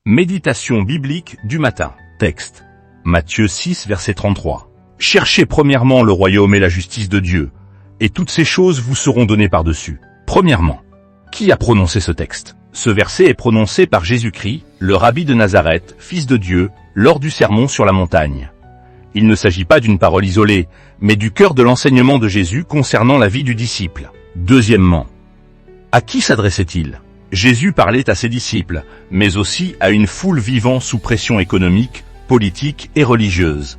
Méditation biblique du matin. Texte. Matthieu 6, verset 33. Cherchez premièrement le royaume et la justice de Dieu, et toutes ces choses vous seront données par-dessus. Premièrement. Qui a prononcé ce texte? Ce verset est prononcé par Jésus-Christ, le rabbi de Nazareth, fils de Dieu, lors du sermon sur la montagne. Il ne s'agit pas d'une parole isolée, mais du cœur de l'enseignement de Jésus concernant la vie du disciple. Deuxièmement. À qui s'adressait-il? Jésus parlait à ses disciples, mais aussi à une foule vivant sous pression économique, politique et religieuse.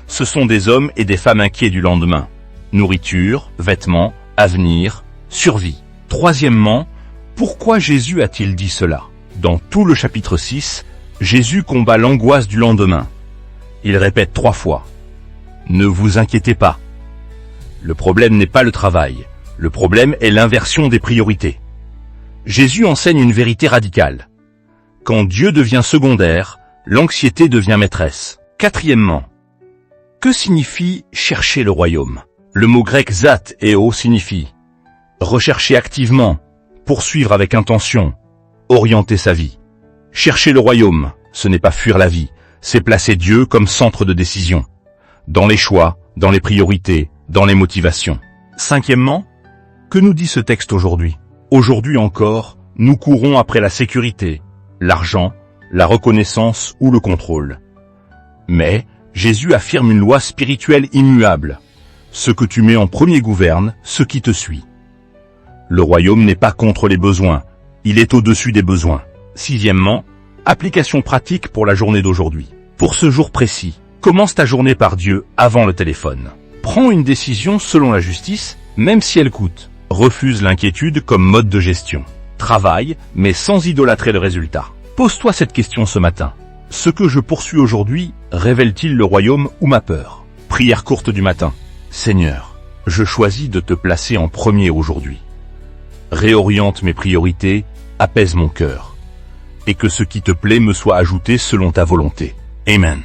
Ce sont des hommes et des femmes inquiets du lendemain. Nourriture, vêtements, avenir, survie. Troisièmement, pourquoi Jésus a-t-il dit cela? Dans tout le chapitre 6, Jésus combat l'angoisse du lendemain. Il répète 3 fois. Ne vous inquiétez pas. Le problème n'est pas le travail. Le problème est l'inversion des priorités. Jésus enseigne une vérité radicale. Quand Dieu devient secondaire, l'anxiété devient maîtresse. Quatrièmement. Que signifie chercher le royaume? Le mot grec zat eo signifie rechercher activement, poursuivre avec intention, orienter sa vie. Chercher le royaume, ce n'est pas fuir la vie, c'est placer Dieu comme centre de décision. Dans les choix, dans les priorités, dans les motivations. Cinquièmement, que nous dit ce texte aujourd'hui? Aujourd'hui encore, nous courons après la sécurité, l'argent, la reconnaissance ou le contrôle. Mais, Jésus affirme une loi spirituelle immuable. Ce que tu mets en premier gouverne ce qui te suit. Le royaume n'est pas contre les besoins, il est au-dessus des besoins. Sixièmement, application pratique pour la journée d'aujourd'hui. Pour ce jour précis, commence ta journée par Dieu avant le téléphone. Prends une décision selon la justice, même si elle coûte. Refuse l'inquiétude comme mode de gestion. Travaille, mais sans idolâtrer le résultat. Pose-toi cette question ce matin. Ce que je poursuis aujourd'hui, révèle-t-il le royaume ou ma peur? Prière courte du matin. Seigneur, je choisis de te placer en premier aujourd'hui. Réoriente mes priorités, apaise mon cœur. Et que ce qui te plaît me soit ajouté selon ta volonté. Amen.